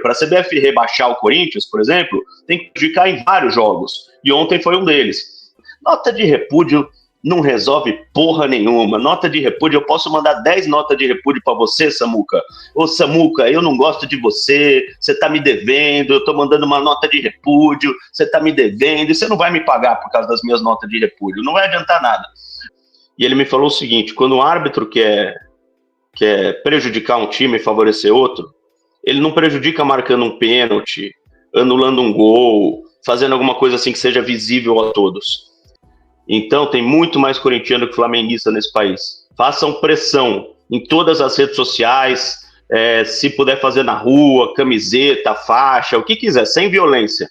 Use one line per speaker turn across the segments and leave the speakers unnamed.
Para a CBF rebaixar o Corinthians, por exemplo, tem que prejudicar em vários jogos. E ontem foi um deles. Nota de repúdio não resolve porra nenhuma. Nota de repúdio, eu posso mandar 10 notas de repúdio para você, Samuca. Ô, Samuca, eu não gosto de você, você tá me devendo, eu tô mandando uma nota de repúdio, você tá me devendo, e você não vai me pagar por causa das minhas notas de repúdio, não vai adiantar nada. E ele me falou o seguinte, quando o árbitro quer prejudicar um time e favorecer outro, ele não prejudica marcando um pênalti, anulando um gol, fazendo alguma coisa assim que seja visível a todos. Então, tem muito mais corintiano que flamenguista nesse país. Façam pressão em todas as redes sociais, se puder fazer na rua, camiseta, faixa, o que quiser, sem violência.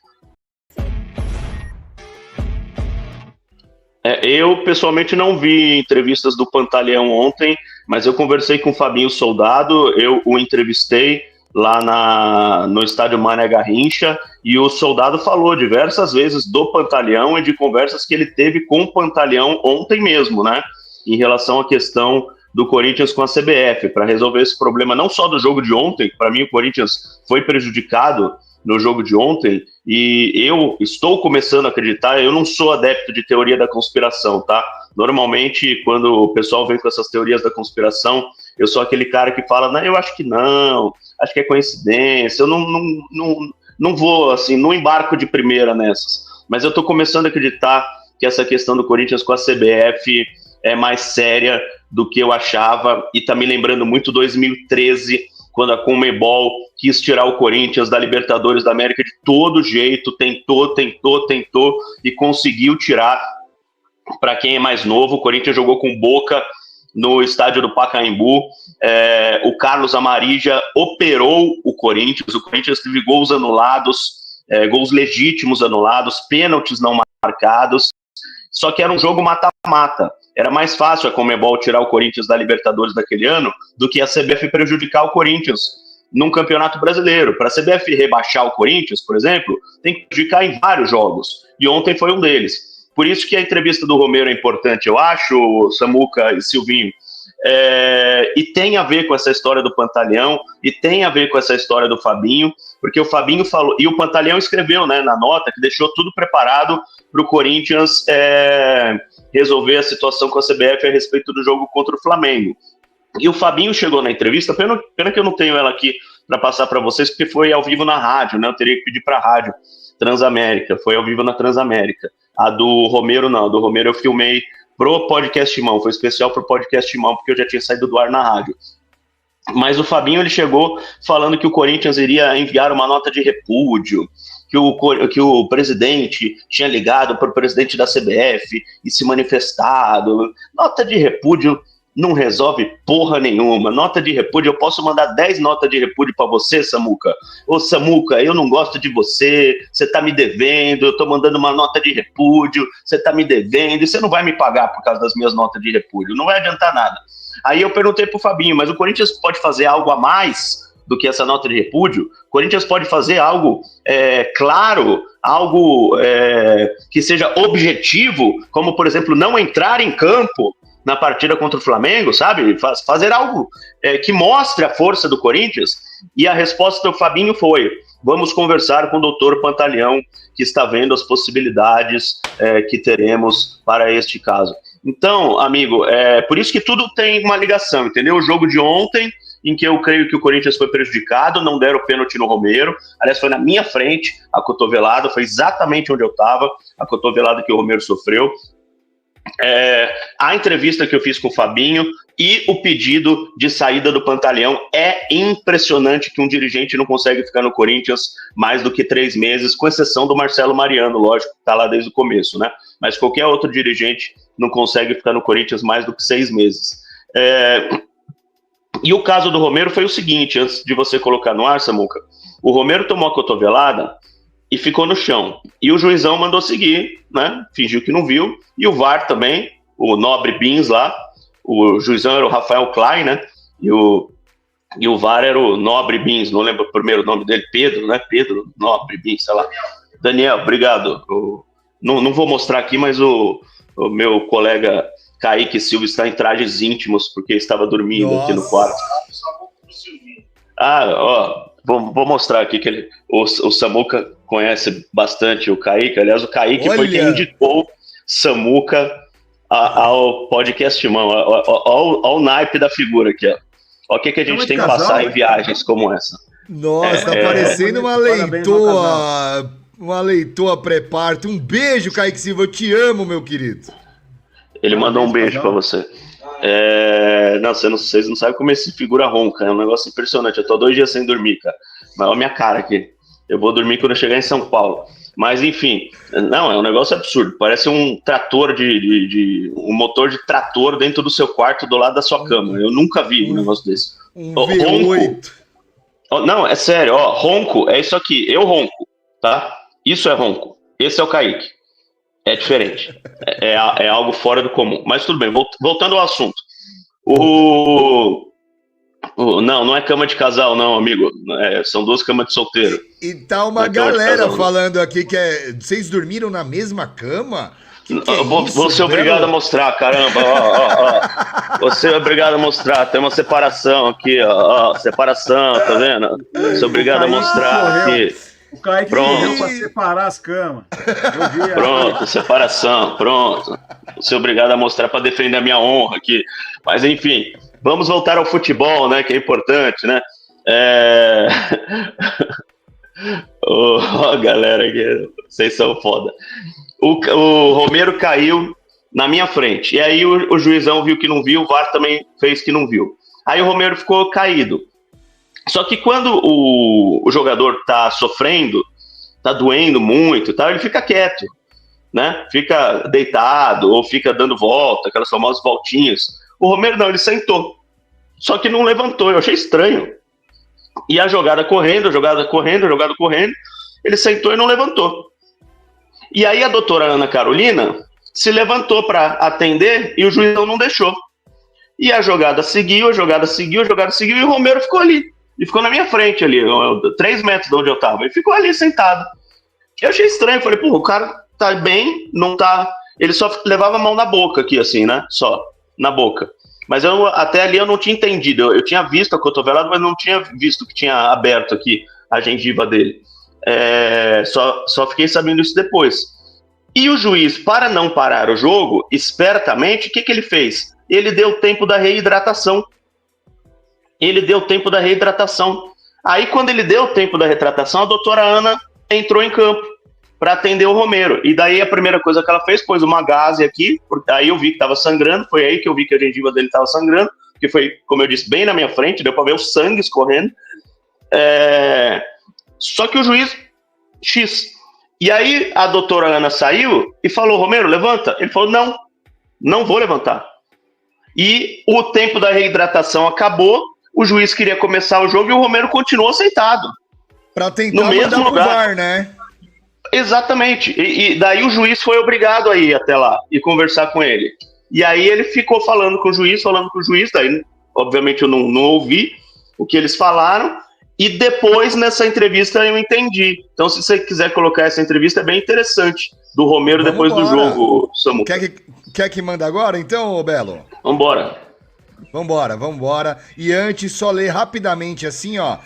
Eu, pessoalmente, não vi entrevistas do Pantaleão ontem, mas eu conversei com o Fabinho Soldado, eu o entrevistei lá no estádio Mané Garrincha, e o Soldado falou diversas vezes do Pantaleão e de conversas que ele teve com o Pantaleão ontem mesmo, né, em relação à questão do Corinthians com a CBF, para resolver esse problema não só do jogo de ontem. Para mim o Corinthians foi prejudicado no jogo de ontem, e eu estou começando a acreditar, eu não sou adepto de teoria da conspiração, tá? Normalmente, quando o pessoal vem com essas teorias da conspiração, eu sou aquele cara que fala, não, eu acho que não, acho que é coincidência, eu não vou, assim, não embarco de primeira nessas, mas eu tô começando a acreditar que essa questão do Corinthians com a CBF é mais séria do que eu achava, e tá me lembrando muito 2013, quando a Conmebol quis tirar o Corinthians da Libertadores da América de todo jeito, tentou, e conseguiu tirar. Para quem é mais novo, o Corinthians jogou com Boca no estádio do Pacaembu, o Carlos Amarija operou o Corinthians teve gols anulados, gols legítimos anulados, pênaltis não marcados, só que era um jogo mata-mata. Era mais fácil a Conmebol tirar o Corinthians da Libertadores daquele ano do que a CBF prejudicar o Corinthians num campeonato brasileiro. Para a CBF rebaixar o Corinthians, por exemplo, tem que prejudicar em vários jogos. E ontem foi um deles. Por isso que a entrevista do Romero é importante, eu acho, Samuca e Silvinho. E tem a ver com essa história do Pantaleão, e tem a ver com essa história do Fabinho, porque o Fabinho falou, e o Pantaleão escreveu, né, na nota, que deixou tudo preparado para o Corinthians resolver a situação com a CBF a respeito do jogo contra o Flamengo. E o Fabinho chegou na entrevista, pena que eu não tenho ela aqui para passar para vocês, porque foi ao vivo na rádio, né? Eu teria que pedir para a rádio Transamérica, foi ao vivo na Transamérica. A do Romero não, a do Romero eu filmei pro Podcast Mão, foi especial pro Podcast Mão, porque eu já tinha saído do ar na rádio. Mas o Fabinho, ele chegou falando que o Corinthians iria enviar uma nota de repúdio, que o presidente tinha ligado para o presidente da CBF e se manifestado. Nota de repúdio não resolve porra nenhuma. Nota de repúdio, eu posso mandar 10 notas de repúdio para você, Samuca. Ô, Samuca, eu não gosto de você, você tá me devendo, eu tô mandando uma nota de repúdio, você tá me devendo, e você não vai me pagar por causa das minhas notas de repúdio, não vai adiantar nada. Aí eu perguntei pro Fabinho, mas o Corinthians pode fazer algo a mais do que essa nota de repúdio? O Corinthians pode fazer algo claro, algo que seja objetivo, como, por exemplo, não entrar em campo na partida contra o Flamengo, sabe? Fazer algo que mostre a força do Corinthians. E a resposta do Fabinho foi: vamos conversar com o doutor Pantaleão, que está vendo as possibilidades que teremos para este caso. Então, amigo, por isso que tudo tem uma ligação, entendeu? O jogo de ontem, em que eu creio que o Corinthians foi prejudicado, não deram pênalti no Romero, aliás, foi na minha frente a cotovelada, foi exatamente onde eu estava, a cotovelada que o Romero sofreu. A entrevista que eu fiz com o Fabinho e o pedido de saída do Pantaleão. É impressionante que um dirigente não consegue ficar no Corinthians mais do que 3 meses, com exceção do Marcelo Mariano, lógico, que está lá desde o começo, né? Mas qualquer outro dirigente não consegue ficar no Corinthians mais do que 6 meses. E o caso do Romero foi o seguinte, antes de você colocar no ar, Samuca, o Romero tomou a cotovelada e ficou no chão. E o juizão mandou seguir, né? Fingiu que não viu. E o VAR também, o Nobre Bins lá, o juizão era o Rafael Klein, né? E o VAR era o Nobre Bins, não lembro o primeiro nome dele, Pedro, né? Pedro Nobre Bins, sei lá. Daniel, obrigado. Não vou mostrar aqui, mas o meu colega Kaique Silva está em trajes íntimos, porque estava dormindo aqui no quarto. Vou mostrar aqui que o Samuca conhece bastante o Kaique. Aliás, o Kaique foi quem indicou Samuca ao podcast Mão. Olha o naipe da figura aqui, ó. Olha o que a gente tem que passar em viagens como essa.
Nossa, tá parecendo uma leitoa. Uma leitoa pré-parto. Um beijo, Kaique Silva. Eu te amo, meu querido.
Ele mandou um beijo pra você. Não, vocês não sabem como esse figura ronca. É um negócio impressionante. Eu tô 2 dias sem dormir, cara. Mas olha a minha cara aqui. Eu vou dormir quando eu chegar em São Paulo. Mas, enfim. Não, é um negócio absurdo. Parece um trator um motor de trator dentro do seu quarto do lado da sua cama. Eu nunca vi um negócio desse.
V8.
Ronco. Não, é sério. Ó, ronco é isso aqui. Eu ronco, tá? Isso é ronco. Esse é o Kaique. É diferente. É algo fora do comum. Mas tudo bem, voltando ao assunto. Não é cama de casal, não, amigo. São 2 camas de solteiro.
E tá uma galera falando aqui que vocês dormiram na mesma cama?
Vou ser obrigado a mostrar, caramba. Ó. Vou ser obrigado a mostrar. Tem uma separação aqui, ó. Separação, tá vendo? Sou obrigado a mostrar aqui.
O Kaique morreu pra separar as camas.
Pronto, separação, pronto. Vou ser obrigado a mostrar para defender a minha honra aqui. Mas, enfim, vamos voltar ao futebol, né? Que é importante, né? Galera, vocês são foda. O Romero caiu na minha frente. E aí o juizão viu que não viu, o VAR também fez que não viu. Aí o Romero ficou caído. Só que quando o jogador tá sofrendo, tá doendo muito e tal, ele fica quieto, né? Fica deitado ou fica dando volta, aquelas famosas voltinhas. O Romero não, ele sentou. Só que não levantou, eu achei estranho. E a jogada correndo, ele sentou e não levantou. E aí a doutora Ana Carolina se levantou para atender e o juizão não deixou. E a jogada seguiu, e o Romero ficou ali. E ficou na minha frente ali, 3 metros de onde eu tava. Ele ficou ali sentado. Eu achei estranho, falei, o cara tá bem, não tá... Ele só levava a mão na boca aqui, assim, né? Só, na boca. Mas até ali eu não tinha entendido. Eu tinha visto a cotovelada, mas não tinha visto que tinha aberto aqui a gengiva dele. Só fiquei sabendo isso depois. E o juiz, para não parar o jogo, espertamente, o que ele fez? Ele deu tempo da reidratação. Aí, quando ele deu tempo da retratação, a doutora Ana entrou em campo para atender o Romero. E daí a primeira coisa que ela fez, pôs uma gaze aqui, aí eu vi que estava sangrando, foi aí que eu vi que a gengiva dele estava sangrando, que foi, como eu disse, bem na minha frente, deu para ver o sangue escorrendo. Só que o juiz, X. E aí a doutora Ana saiu e falou, Romero, levanta. Ele falou, não vou levantar. E o tempo da reidratação acabou, o juiz queria começar o jogo e o Romero continuou sentado.
Para tentar mandar pro VAR, né?
Exatamente. E daí o juiz foi obrigado a ir até lá e conversar com ele. E aí ele ficou falando com o juiz, daí obviamente eu não ouvi o que eles falaram, e depois nessa entrevista eu entendi. Então se você quiser colocar essa entrevista, é bem interessante, do Romero depois do jogo, Samu.
Quer que manda agora então, Belo? Vambora. E antes, só ler rapidamente assim, ó.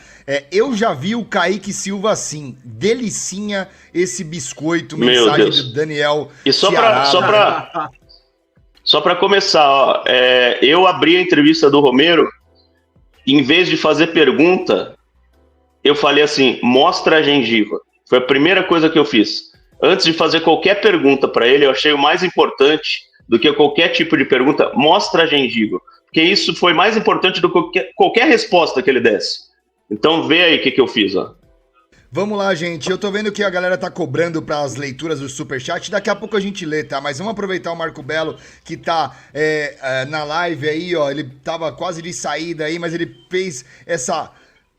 Eu já vi o Kaique Silva assim. Delicinha esse biscoito, mensagem do Daniel.
E só pra começar, ó, eu abri a entrevista do Romero, em vez de fazer pergunta, eu falei assim, mostra a gengiva. Foi a primeira coisa que eu fiz. Antes de fazer qualquer pergunta para ele, eu achei o mais importante do que qualquer tipo de pergunta, mostra a gengiva. Porque isso foi mais importante do que qualquer resposta que ele desse. Então vê aí o que eu fiz, ó.
Vamos lá, gente. Eu tô vendo que a galera tá cobrando para as leituras do Superchat. Daqui a pouco a gente lê, tá? Mas vamos aproveitar o Marco Belo, que tá na live aí, ó. Ele tava quase de saída aí, mas ele fez essa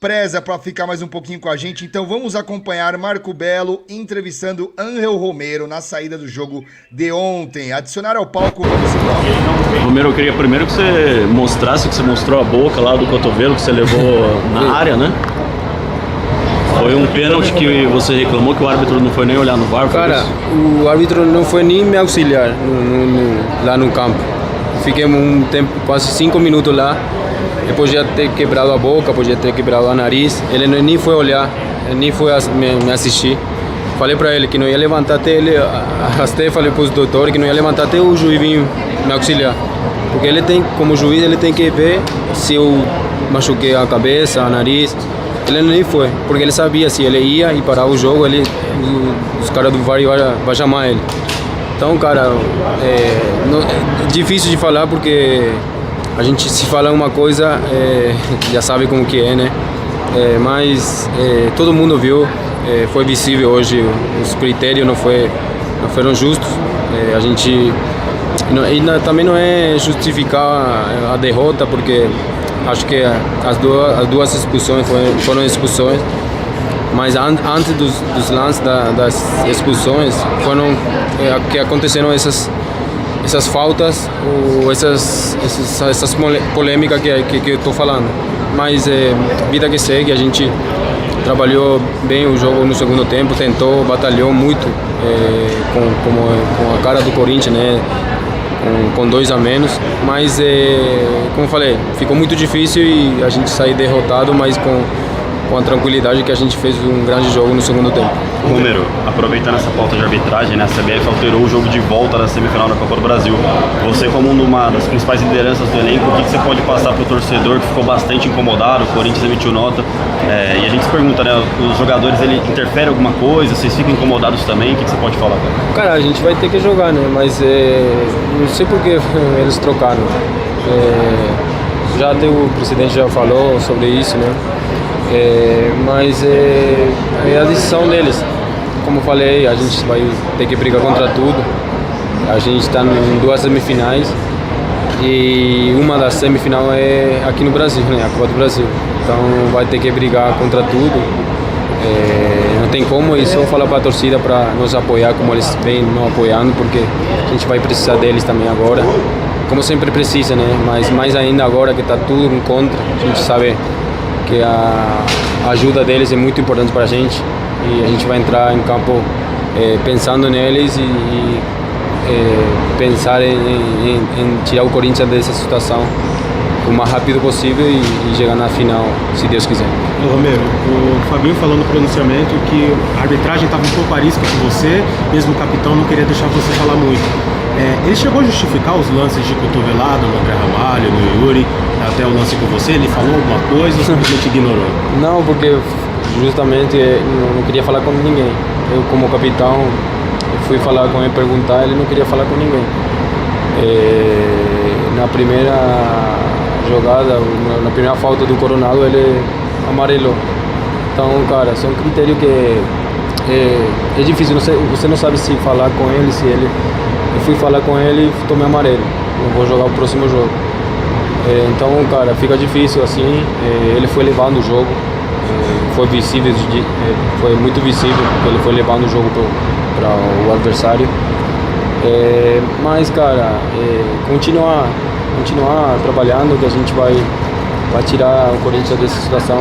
preza para ficar mais um pouquinho com a gente. Então vamos acompanhar Marco Belo entrevistando Ángel Romero na saída do jogo de ontem. Adicionar ao palco, vamos embora.
Romero, eu queria primeiro que você mostrasse, que você mostrou a boca lá do cotovelo que você levou na área, né? Foi um pênalti que você reclamou que o árbitro não foi nem olhar no VAR?
Cara, o árbitro não foi nem me auxiliar lá no campo. Fiquei um tempo, quase 5 minutos lá. ele podia ter quebrado a boca, podia ter quebrado o nariz. Ele nem foi olhar, ele nem foi me assistir. Falei para ele que não ia levantar até ele, arrastei, falei para os doutores que não ia levantar até o juiz vir me auxiliar. Porque ele tem, como juiz, ele tem que ver se eu machuquei a cabeça, o nariz. Ele nem foi, porque ele sabia se ele ia e parar o jogo, os caras do VAR vão chamar ele. Então, cara, é difícil de falar porque a gente se fala uma coisa, já sabe como que é, né? Mas todo mundo viu, foi visível hoje, os critérios não foram justos. A gente também não é justificar a derrota, porque acho que as duas expulsões foram expulsões, mas antes dos lances das expulsões foram que aconteceram essas faltas ou essas polêmicas que eu estou falando. Mas vida que segue, a gente trabalhou bem o jogo no segundo tempo, tentou, batalhou muito com a cara do Corinthians, né? Com 2 a menos, mas como eu falei, ficou muito difícil e a gente saiu derrotado, mas com a tranquilidade que a gente fez um grande jogo no segundo tempo.
Romero, aproveitando essa pauta de arbitragem, né, a CBF alterou o jogo de volta da semifinal da Copa do Brasil. Você, como uma das principais lideranças do elenco, o que você pode passar para o torcedor que ficou bastante incomodado? O Corinthians emitiu nota, e a gente se pergunta, né, os jogadores, ele interfere alguma coisa? Vocês ficam incomodados também? O que você pode falar?
Cara, a gente vai ter que jogar, né, mas não sei por que eles trocaram. Já o presidente já falou sobre isso, né? Mas é a decisão deles. Como eu falei, a gente vai ter que brigar contra tudo. A gente está em 2 semifinais e uma das semifinais é aqui no Brasil, né? A Copa do Brasil. Então vai ter que brigar contra tudo. Não tem como, e só falar para a torcida para nos apoiar como eles vêm nos apoiando, porque a gente vai precisar deles também agora. Como sempre precisa, né? Mas mais ainda agora que está tudo em contra, a gente sabe que a ajuda deles é muito importante para a gente e a gente vai entrar em campo pensando neles e pensar em tirar o Corinthians dessa situação o mais rápido possível e chegar na final, se Deus quiser.
Romero, o Fabinho falou no pronunciamento que a arbitragem estava um pouco arisca com você, mesmo o capitão não queria deixar você falar muito. Ele chegou a justificar os lances de cotovelado no André Ramalho, no Yuri, até o lance com você? Ele falou alguma coisa ou simplesmente ignorou?
Não, porque justamente não queria falar com ninguém. Eu, como capitão, fui falar com ele, perguntar, ele não queria falar com ninguém. Na primeira jogada, na primeira falta do Coronado, ele amarelou. Então, cara, são critérios que é difícil, você não sabe se falar com ele, se ele... Eu fui falar com ele e tomei amarelo, não vou jogar o próximo jogo. Então, cara, fica difícil assim, ele foi levando o jogo, foi visível, foi muito visível, porque ele foi levando o jogo para o adversário. Mas, cara, continuar trabalhando, que a gente vai tirar o Corinthians dessa situação.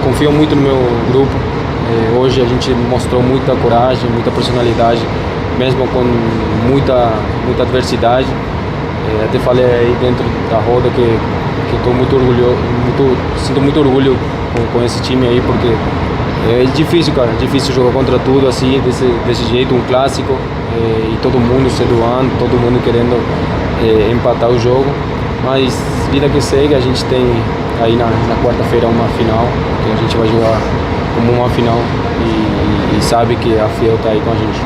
Confio muito no meu grupo. Hoje a gente mostrou muita coragem, muita personalidade, mesmo com muita adversidade. Até falei aí dentro da roda que estou muito orgulhoso, sinto muito orgulho com esse time aí, porque é difícil, cara, difícil jogar contra tudo assim, desse jeito, um clássico, e todo mundo se doando, todo mundo querendo empatar o jogo. Mas vida que segue, a gente tem aí na quarta-feira uma final, que a gente vai jogar como uma final e sabe que a Fiel está aí com a gente.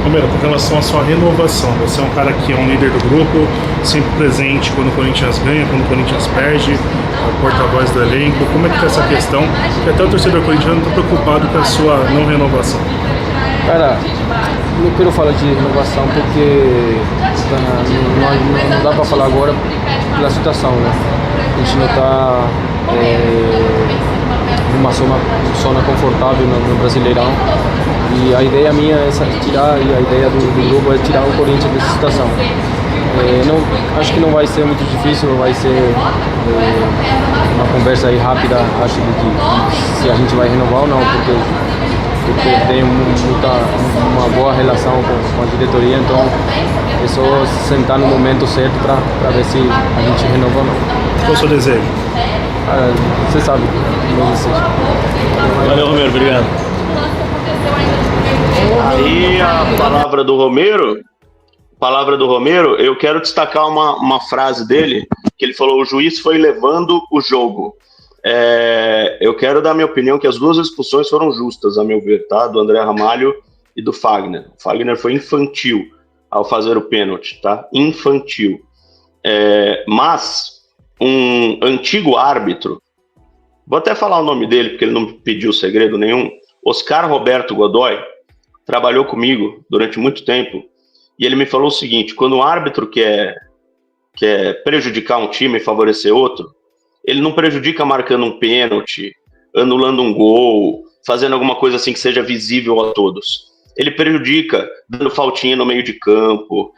Romero, com relação à sua renovação, você é um cara que é um líder do grupo, sempre presente quando o Corinthians ganha, quando o Corinthians perde, é o porta-voz do elenco. Como é que está essa questão? Porque até o torcedor corintiano está preocupado com a sua não renovação.
Cara, não quero falar de renovação porque não dá para falar agora pela situação, né? A gente não está numa zona confortável no Brasileirão. E a ideia minha é tirar, e a ideia do grupo é tirar o Corinthians dessa situação. Acho que não vai ser muito difícil, vai ser uma conversa aí rápida, acho que se a gente vai renovar ou não, porque tem uma boa relação com a diretoria, então é só sentar no momento certo para ver se a gente renova ou não.
Qual o seu desejo?
Você sabe.
Valeu, Romero, obrigado.
Aí a palavra do Romero, eu quero destacar uma frase dele, que ele falou: o juiz foi levando o jogo. Eu quero dar minha opinião que as duas expulsões foram justas, a meu ver, tá? Do André Ramalho e do Fagner. O Fagner foi infantil ao fazer o pênalti, tá? Infantil. Mas um antigo árbitro, vou até falar o nome dele, porque ele não pediu segredo nenhum, Oscar Roberto Godoy, trabalhou comigo durante muito tempo, e ele me falou o seguinte: quando um árbitro quer prejudicar um time e favorecer outro, ele não prejudica marcando um pênalti, anulando um gol, fazendo alguma coisa assim que seja visível a todos. Ele prejudica dando faltinha no meio de campo,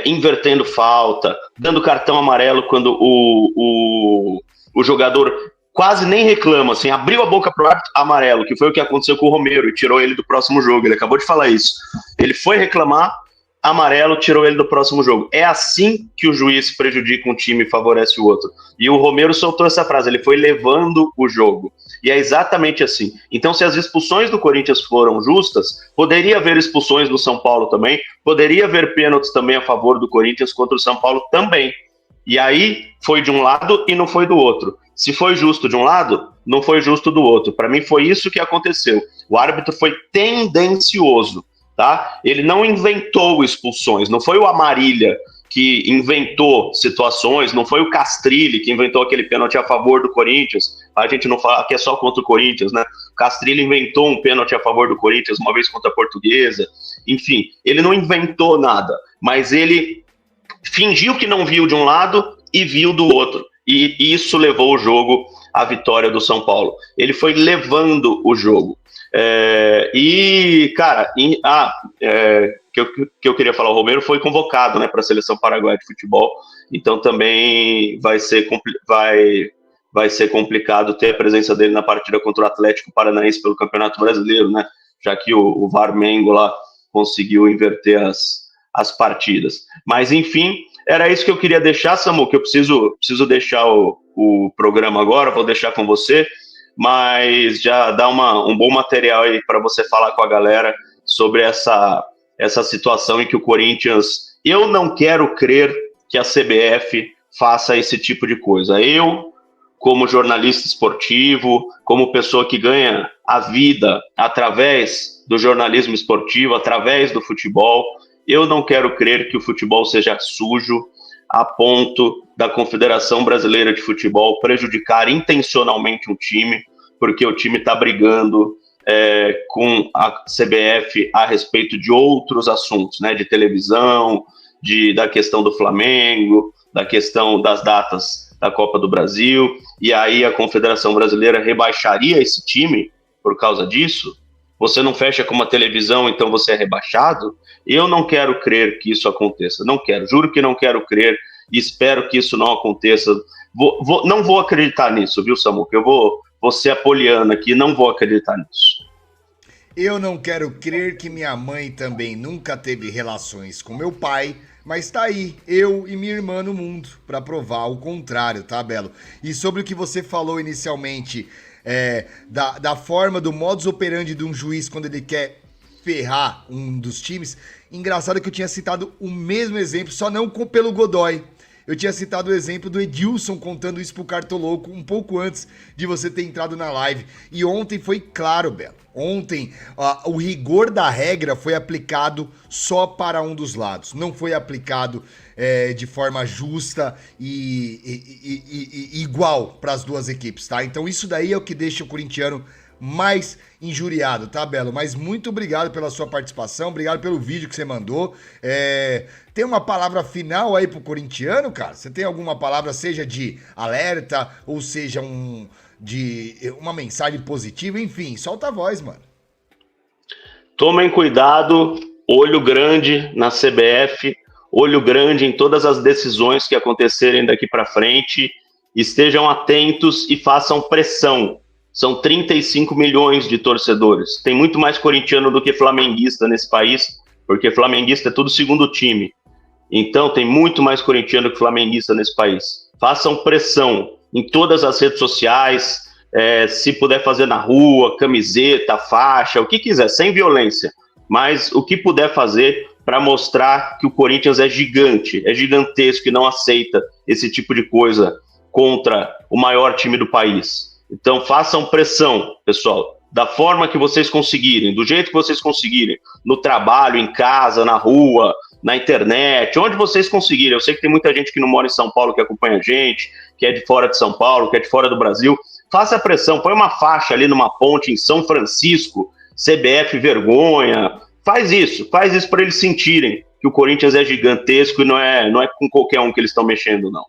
invertendo falta, dando cartão amarelo quando o jogador quase nem reclama, assim, abriu a boca pro árbitro, amarelo, que foi o que aconteceu com o Romero e tirou ele do próximo jogo. Ele acabou de falar isso. Ele foi reclamar, amarelo, tirou ele do próximo jogo. É assim que o juiz prejudica um time e favorece o outro. E o Romero soltou essa frase: ele foi levando o jogo. E é exatamente assim. Então, se as expulsões do Corinthians foram justas, poderia haver expulsões do São Paulo também, poderia haver pênaltis também a favor do Corinthians contra o São Paulo também. E aí, foi de um lado e não foi do outro. Se foi justo de um lado, não foi justo do outro. Para mim, foi isso que aconteceu. O árbitro foi tendencioso, tá? Ele não inventou expulsões, não foi o Amarília que inventou situações, não foi o Castrilli que inventou aquele pênalti a favor do Corinthians. A gente não fala que é só contra o Corinthians, né? O Castrilli inventou um pênalti a favor do Corinthians uma vez contra a Portuguesa. Enfim, ele não inventou nada, mas ele fingiu que não viu de um lado e viu do outro. E isso levou o jogo à vitória do São Paulo. Ele foi levando o jogo. Que eu queria falar, o Romero foi convocado, né, para a seleção paraguaia de futebol, então também vai ser complicado ter a presença dele na partida contra o Atlético Paranaense pelo Campeonato Brasileiro, né, já que o Varmengo lá conseguiu inverter as partidas. Mas enfim, era isso que eu queria deixar, Samu, que eu preciso deixar o programa agora, vou deixar com você, mas já dá um bom material aí para você falar com a galera sobre essa situação em que o Corinthians... Eu não quero crer que a CBF faça esse tipo de coisa. Eu, como jornalista esportivo, como pessoa que ganha a vida através do jornalismo esportivo, através do futebol, eu não quero crer que o futebol seja sujo a ponto da Confederação Brasileira de Futebol prejudicar intencionalmente um time, porque o time está brigando com a CBF a respeito de outros assuntos, né, de televisão, da questão do Flamengo, da questão das datas da Copa do Brasil, e aí a Confederação Brasileira rebaixaria esse time por causa disso. Você não fecha com uma televisão, então você é rebaixado? Eu não quero crer que isso aconteça, não quero, juro que não quero crer, e espero que isso não aconteça. Não vou acreditar nisso, viu, Samuca? Eu vou ser apoliano aqui, não vou acreditar nisso.
Eu não quero crer que minha mãe também nunca teve relações com meu pai, mas tá aí, eu e minha irmã no mundo, pra provar o contrário, tá, Belo? E sobre o que você falou inicialmente, da forma, do modus operandi de um juiz quando ele quer ferrar um dos times, engraçado que eu tinha citado o mesmo exemplo, só não pelo Godoy. Eu tinha citado o exemplo do Edilson contando isso pro Cartoloco um pouco antes de você ter entrado na live. E ontem foi claro, Belo. Ontem, o rigor da regra foi aplicado só para um dos lados. Não foi aplicado de forma justa e igual para as duas equipes, tá? Então isso daí é o que deixa o corintiano mais injuriado, tá, Belo? Mas muito obrigado pela sua participação, obrigado pelo vídeo que você mandou. Tem uma palavra final aí pro corintiano, cara? Você tem alguma palavra, seja de alerta, ou seja de uma mensagem positiva? Enfim, solta a voz, mano.
Tomem cuidado, olho grande na CBF, olho grande em todas as decisões que acontecerem daqui para frente, estejam atentos e façam pressão. São 35 milhões de torcedores. Tem muito mais corintiano do que flamenguista nesse país, porque flamenguista é tudo segundo time. Então, tem muito mais corintiano que flamenguista nesse país. Façam pressão. em todas as redes sociais, se puder fazer na rua, camiseta, faixa, o que quiser, sem violência, mas o que puder fazer para mostrar que o Corinthians é gigante, é gigantesco e não aceita esse tipo de coisa contra o maior time do país. Então façam pressão, pessoal, da forma que vocês conseguirem, do jeito que vocês conseguirem, no trabalho, em casa, na rua, na internet, onde vocês conseguirem. Eu sei que tem muita gente que não mora em São Paulo que acompanha a gente, que é de fora de São Paulo, que é de fora do Brasil. Faça a pressão, põe uma faixa ali numa ponte em São Francisco, CBF vergonha, faz isso para eles sentirem que o Corinthians é gigantesco e não é com qualquer um que eles estão mexendo, não.